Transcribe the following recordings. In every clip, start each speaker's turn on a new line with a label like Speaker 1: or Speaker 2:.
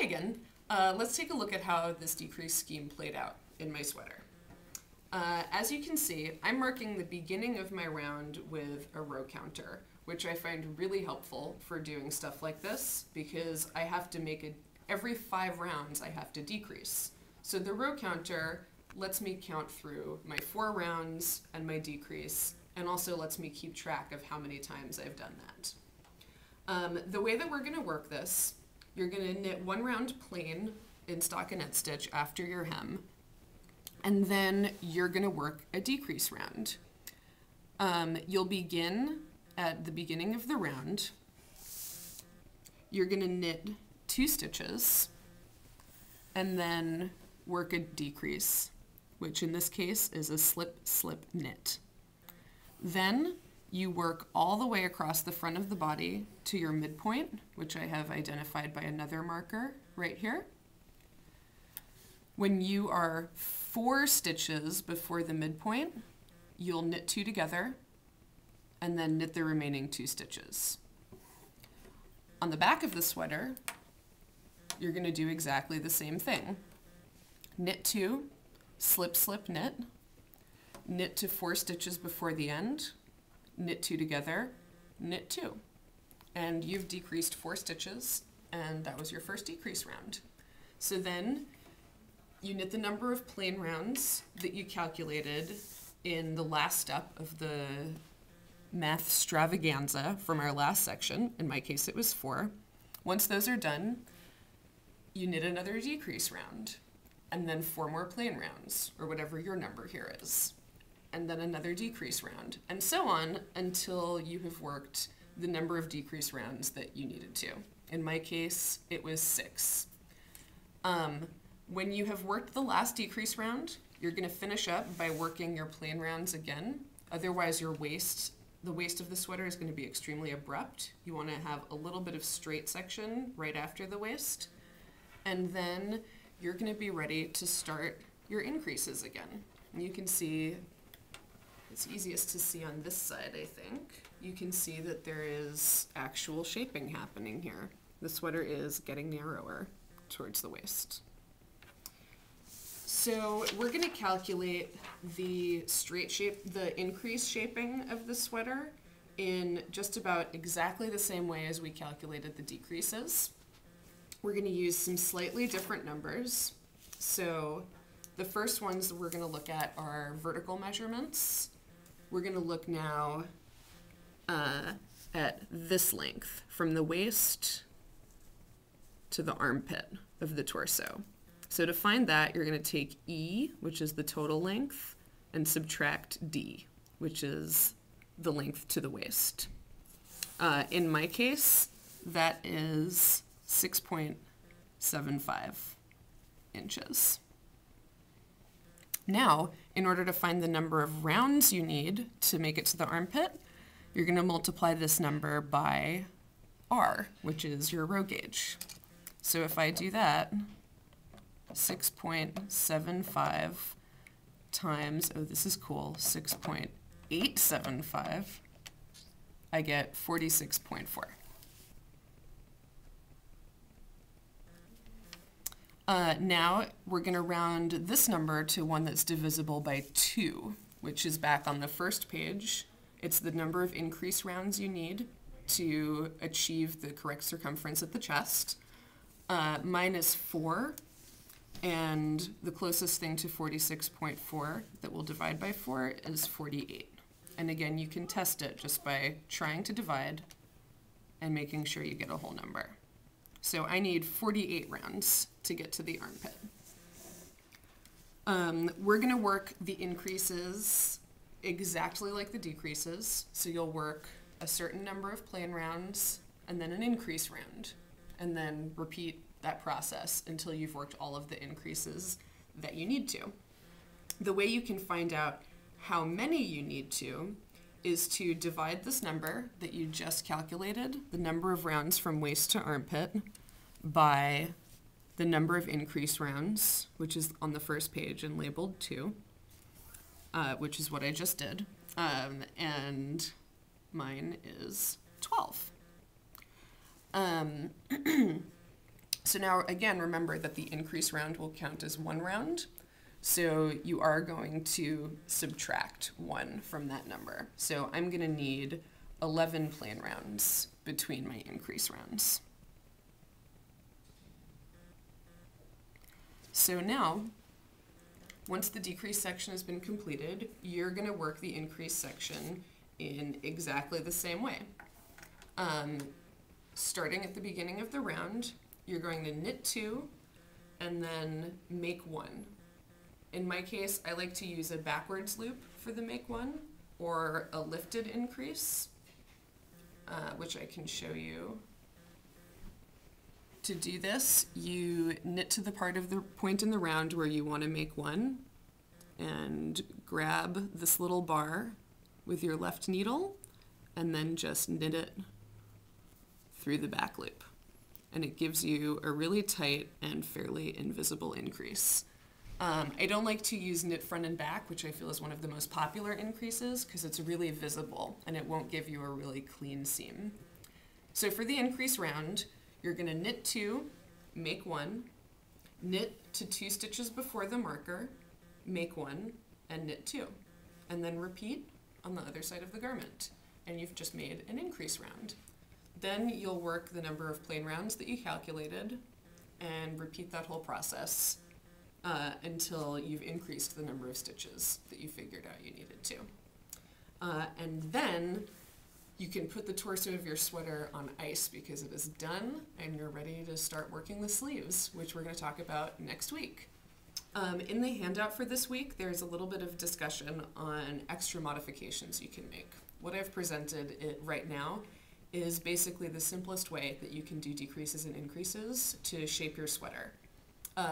Speaker 1: Hi again. Let's take a look at how this decrease scheme played out in my sweater. As you can see, I'm marking the beginning of my round with a row counter, which I find really helpful for doing stuff like this because I have to make it every 5 rounds I have to decrease. So the row counter lets me count through my 4 rounds and my decrease, and also lets me keep track of how many times I've done that. The way that we're going to work this, you're going to knit 1 round plain in stockinette stitch after your hem, and then you're going to work a decrease round. You'll begin at the beginning of the round. You're going to knit 2 stitches and then work a decrease, which in this case is a slip, slip, knit. Then you work all the way across the front of the body to your midpoint, which I have identified by another marker right here. When you are 4 stitches before the midpoint, you'll knit 2 together and then knit the remaining 2 stitches. On the back of the sweater, you're going to do exactly the same thing. Knit 2, slip, slip, knit, knit to 4 stitches before the end, knit 2 together, knit 2. And you've decreased 4 stitches, and that was your first decrease round. So then you knit the number of plain rounds that you calculated in the last step of the math stravaganza from our last section. In my case, it was 4. Once those are done, you knit another decrease round, and then 4 more plain rounds, or whatever your number here is, and then another decrease round, and so on until you have worked the number of decrease rounds that you needed to. In my case, it was 6. When you have worked the last decrease round, you're going to finish up by working your plain rounds again. Otherwise, the waist of the sweater is going to be extremely abrupt. You want to have a little bit of straight section right after the waist. And then you're going to be ready to start your increases again. And you can see, it's easiest to see on this side, I think. You can see that there is actual shaping happening here. The sweater is getting narrower towards the waist. So we're going to calculate the straight shape, the increase shaping of the sweater in just about exactly the same way as we calculated the decreases. We're going to use some slightly different numbers. So the first ones that we're going to look at are vertical measurements. We're going to look now at this length, from the waist to the armpit of the torso. So to find that, you're going to take E, which is the total length, and subtract D, which is the length to the waist. In my case, that is 6.75 inches. Now, in order to find the number of rounds you need to make it to the armpit, you're going to multiply this number by R, which is your row gauge. So if I do that, 6.75 times, oh, this is cool, 6.875, I get 46.4. Now we're going to round this number to one that's divisible by 2, which is back on the first page. It's the number of increase rounds you need to achieve the correct circumference at the chest. Mine is 4, and the closest thing to 46.4 that we'll divide by 4 is 48. And again, you can test it just by trying to divide and making sure you get a whole number. So I need 48 rounds to get to the armpit. We're going to work the increases exactly like the decreases. So you'll work a certain number of plain rounds and then an increase round, and then repeat that process until you've worked all of the increases that you need to. The way you can find out how many you need to is to divide this number that you just calculated, the number of rounds from waist to armpit, by the number of increase rounds, which is on the first page and labeled 2, which is what I just did, and mine is 12. So now, again, remember that the increase round will count as one round. So you are going to subtract 1 from that number. So I'm going to need 11 plain rounds between my increase rounds. So now, once the decrease section has been completed, you're going to work the increase section in exactly the same way. Starting at the beginning of the round, you're going to knit 2 and then make 1. In my case, I like to use a backwards loop for the make 1 or a lifted increase, which I can show you. To do this, you knit to the part of the point in the round where you want to make 1 and grab this little bar with your left needle and then just knit it through the back loop. And it gives you a really tight and fairly invisible increase. I don't like to use knit front and back, which I feel is one of the most popular increases because it's really visible and it won't give you a really clean seam. So for the increase round, you're going to knit 2, make 1, knit to 2 stitches before the marker, make 1, and knit 2. And then repeat on the other side of the garment. And you've just made an increase round. Then you'll work the number of plain rounds that you calculated and repeat that whole process until you've increased the number of stitches that you figured out you needed to. And then you can put the torso of your sweater on ice because it is done and you're ready to start working the sleeves, which we're going to talk about next week. In the handout for this week, there's a little bit of discussion on extra modifications you can make. What I've presented right now is basically the simplest way that you can do decreases and increases to shape your sweater.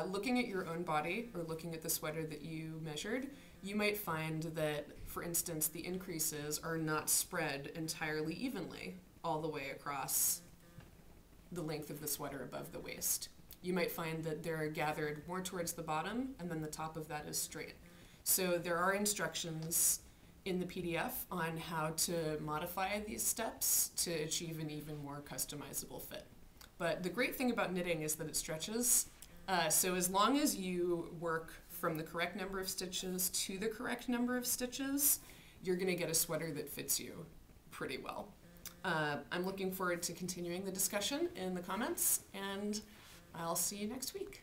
Speaker 1: Looking at your own body or looking at the sweater that you measured, you might find that, for instance, the increases are not spread entirely evenly all the way across the length of the sweater above the waist. You might find that they're gathered more towards the bottom and then the top of that is straight. So there are instructions in the PDF on how to modify these steps to achieve an even more customizable fit. But the great thing about knitting is that it stretches. So as long as you work from the correct number of stitches to the correct number of stitches, you're going to get a sweater that fits you pretty well. I'm looking forward to continuing the discussion in the comments, and I'll see you next week.